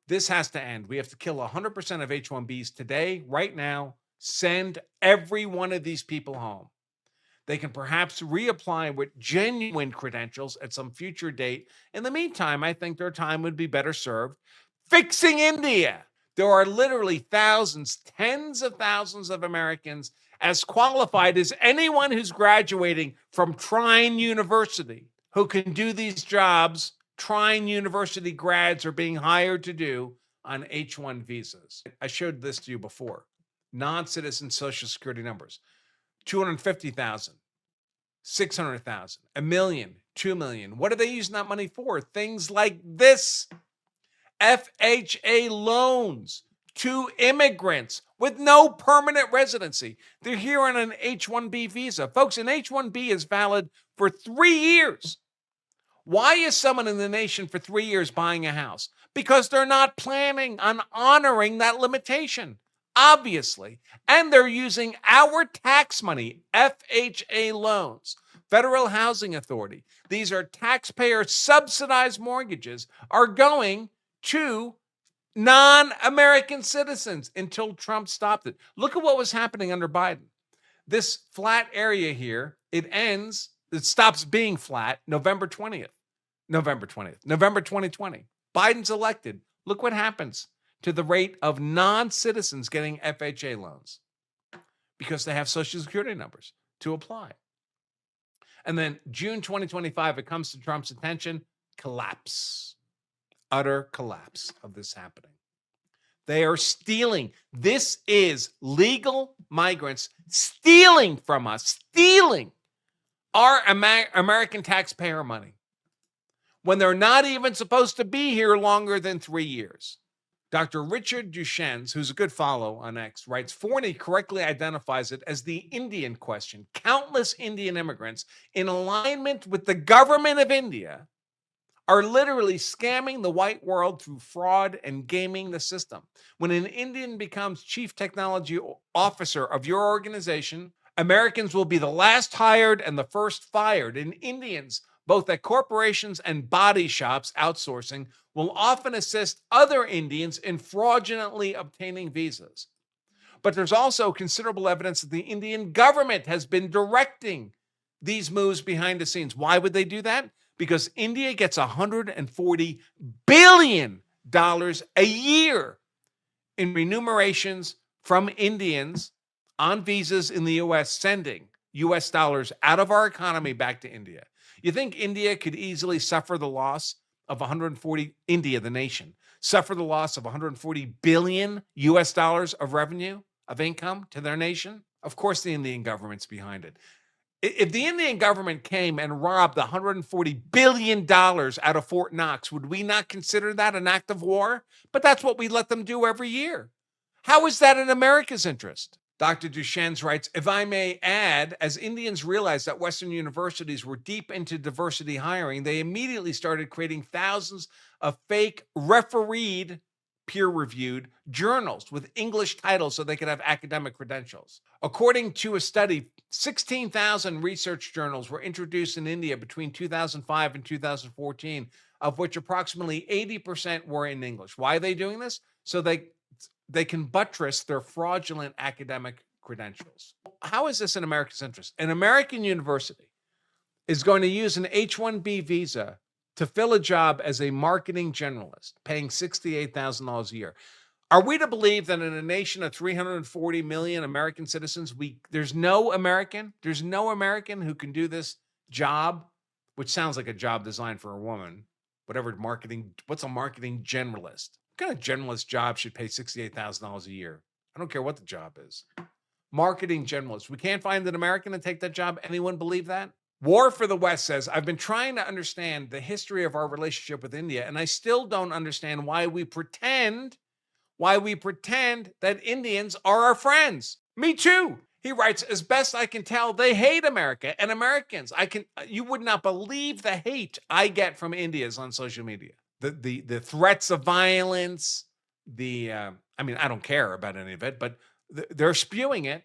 This has to end. We have to kill 100% of H1Bs today, right now. Send every one of these people home. They can perhaps reapply with genuine credentials at some future date. In the meantime, I think their time would be better served fixing India. There are literally thousands, tens of thousands of Americans as qualified as anyone who's graduating from Trine University who can do these jobs Trine University grads are being hired to do on H1 visas. I showed this to you before. Non-citizen Social Security numbers: 250,000, 600,000, a million, 2 million. What are they using that money for? Things like this: FHA loans to immigrants with no permanent residency. They're here on an H1B visa. Folks, an H1B is valid for 3 years. Why is someone in the nation for 3 years buying a house? Because they're not planning on honoring that limitation, obviously. And they're using our tax money, FHA loans, Federal Housing Authority. These are taxpayer subsidized mortgages, are going to non-American citizens until Trump stopped it. Look at what was happening under Biden. This flat area here, it stops being flat November 2020. Biden's elected. Look what happens to the rate of non-citizens getting FHA loans because they have Social Security numbers to apply. And then June 2025, it comes to Trump's attention, collapse, utter collapse of this happening. They are stealing. This is legal migrants stealing from us, stealing our American taxpayer money when they're not even supposed to be here longer than 3 years. Dr. Richard Duchenne, who's a good follow on X, writes, Forney correctly identifies it as the Indian question. Countless Indian immigrants in alignment with the government of India are literally scamming the white world through fraud and gaming the system. When an Indian becomes chief technology officer of your organization, Americans will be the last hired and the first fired, and Indians, both at corporations and body shops outsourcing, will often assist other Indians in fraudulently obtaining visas. But there's also considerable evidence that the Indian government has been directing these moves behind the scenes. Why would they do that? Because India gets $140 billion a year in remunerations from Indians on visas in the U.S., sending U.S. dollars out of our economy back to India. You think India could easily suffer the loss of India, the nation, suffer the loss of 140 billion U.S. dollars of revenue, of income to their nation? Of course, the Indian government's behind it. If the Indian government came and robbed $140 billion out of Fort Knox, would we not consider that an act of war? But that's what we let them do every year. How is that in America's interest? Dr. Duchenne writes, if I may add, as Indians realized that Western universities were deep into diversity hiring, they immediately started creating thousands of fake refereed, peer-reviewed journals with English titles so they could have academic credentials. According to a study, 16,000 research journals were introduced in India between 2005 and 2014, of which approximately 80% were in English. Why are they doing this? So they can buttress their fraudulent academic credentials. How is this in America's interest? An American university is going to use an H-1B visa to fill a job as a marketing generalist, paying $68,000 a year. Are we to believe that in a nation of 340 million American citizens, there's no American who can do this job, which sounds like a job designed for a woman, what's a marketing generalist? What kind of generalist job should pay $68,000 a year? I don't care what the job is. Marketing generalist. We can't find an American to take that job. Anyone believe that? War for the West says, I've been trying to understand the history of our relationship with India, and I still don't understand why we pretend that Indians are our friends. Me too. He writes, as best I can tell, they hate America and Americans. You would not believe the hate I get from Indians on social media. The threats of violence, I don't care about any of it, but they're spewing it.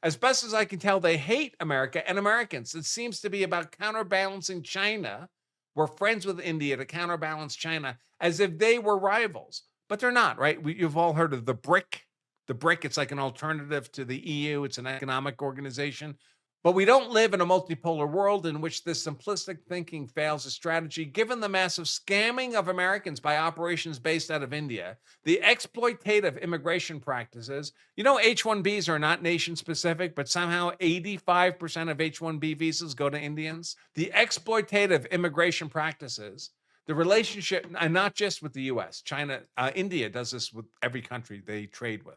As best as I can tell, they hate America and Americans. It seems to be about counterbalancing China. We're friends with India to counterbalance China as if they were rivals. but they're not, right? You've all heard of the BRIC. The BRIC, it's like an alternative to the EU. It's an economic organization. But we don't live in a multipolar world in which this simplistic thinking fails as strategy, given the massive scamming of Americans by operations based out of India, the exploitative immigration practices. H1Bs are not nation specific, but somehow 85% of H1B visas go to Indians. The exploitative immigration practices, the relationship, and not just with the US, China, India does this with every country they trade with.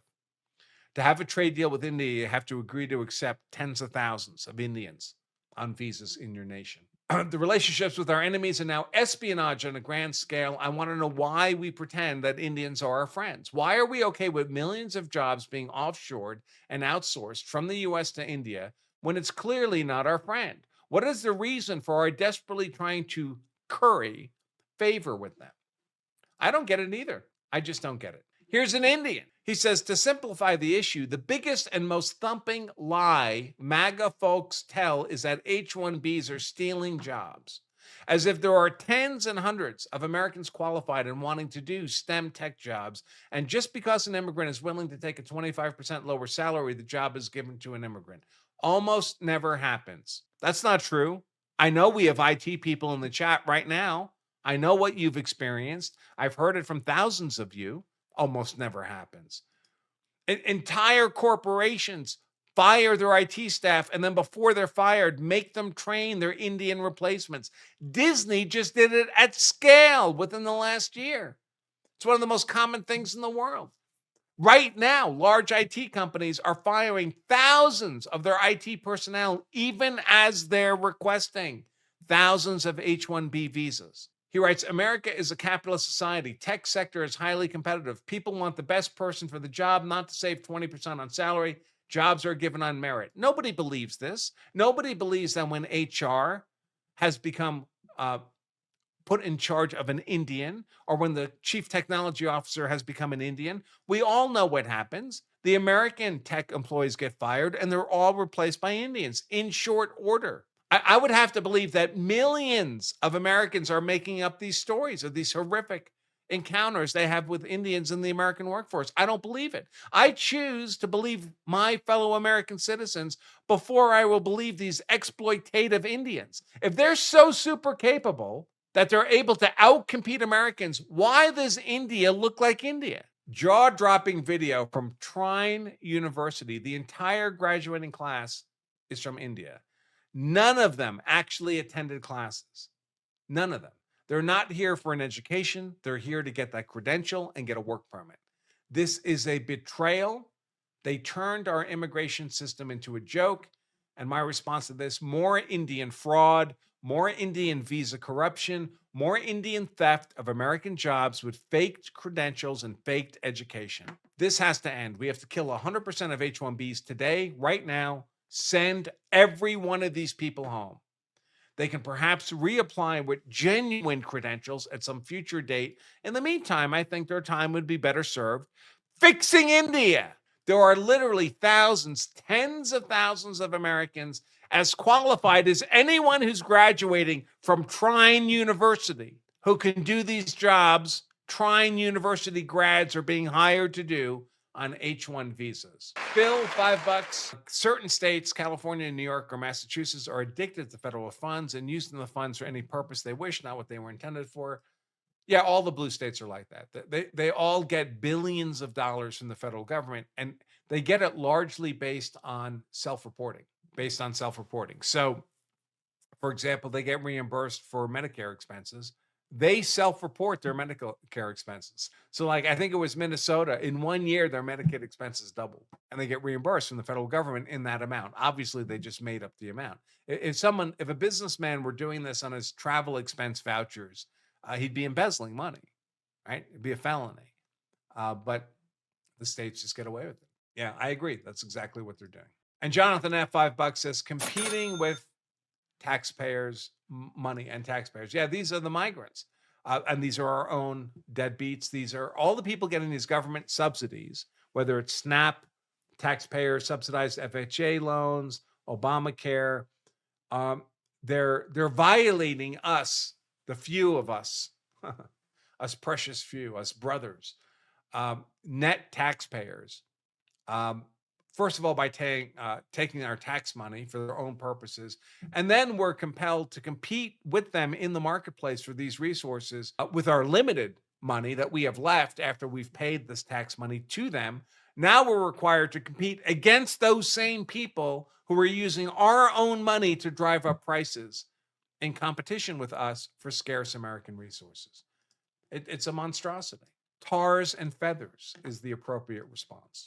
To have a trade deal with India, you have to agree to accept tens of thousands of Indians on visas in your nation. The relationships with our enemies are now espionage on a grand scale. I want to know why we pretend that Indians are our friends. Why are we okay with millions of jobs being offshored and outsourced from the US to India when it's clearly not our friend? What is the reason for our desperately trying to curry favor with them? I don't get it either. I just don't get it. Here's an Indian. He says, to simplify the issue, the biggest and most thumping lie MAGA folks tell is that H-1Bs are stealing jobs, as if there are tens and hundreds of Americans qualified and wanting to do STEM tech jobs, and just because an immigrant is willing to take a 25% lower salary, the job is given to an immigrant. Almost never happens. That's not true. I know we have IT people in the chat right now. I know what you've experienced. I've heard it from thousands of you. Almost never happens. Entire corporations fire their IT staff, and then before they're fired, make them train their Indian replacements. Disney just did it at scale within the last year. It's one of the most common things in the world. Right now, large IT companies are firing thousands of their IT personnel, even as they're requesting thousands of H-1B visas. He writes, America is a capitalist society. Tech sector is highly competitive. People want the best person for the job, not to save 20% on salary. Jobs are given on merit. Nobody believes this. Nobody believes that when HR has become put in charge of an Indian, or when the chief technology officer has become an Indian, we all know what happens. The American tech employees get fired, and they're all replaced by Indians in short order. I would have to believe that millions of Americans are making up these stories of these horrific encounters they have with Indians in the American workforce. I don't believe it. I choose to believe my fellow American citizens before I will believe these exploitative Indians. If they're so super capable that they're able to outcompete Americans, why does India look like India? Jaw-dropping video from Trine University. The entire graduating class is from India. None of them actually attended classes. None of them. They're not here for an education. They're here to get that credential and get a work permit. This is a betrayal. They turned our immigration system into a joke. And my response to this, more Indian fraud, more Indian visa corruption, more Indian theft of American jobs with faked credentials and faked education. This has to end. We have to kill 100% of H-1Bs today, right now. Send every one of these people home. They can perhaps reapply with genuine credentials at some future date. In the meantime, I think their time would be better served fixing India. There are literally thousands, tens of thousands of Americans as qualified as anyone who's graduating from Trine University who can do these jobs Trine University grads are being hired to do on H-1 visas. Bill, $5. Certain states, California, New York, or Massachusetts, are addicted to federal funds and using the funds for any purpose they wish, not what they were intended for. Yeah, all the blue states are like that. They all get billions of dollars from the federal government, and they get it largely based on self-reporting. So, for example, they get reimbursed for Medicare expenses. They self-report their medical care expenses. So like, I think it was Minnesota, in 1 year, their Medicaid expenses doubled and they get reimbursed from the federal government in that amount. Obviously, they just made up the amount. If a businessman were doing this on his travel expense vouchers, he'd be embezzling money, right? It'd be a felony. But the states just get away with it. Yeah, I agree. That's exactly what they're doing. And Jonathan F. $5 says, competing with taxpayers' money and taxpayers. Yeah, these are the migrants. And these are our own deadbeats. These are all the people getting these government subsidies, whether it's SNAP, taxpayer subsidized FHA loans, Obamacare. They're violating us, the few of us, us precious few, us brothers, net taxpayers. First of all, by taking our tax money for their own purposes. And then we're compelled to compete with them in the marketplace for these resources with our limited money that we have left after we've paid this tax money to them. Now we're required to compete against those same people who are using our own money to drive up prices in competition with us for scarce American resources. It's a monstrosity. Tars and feathers is the appropriate response.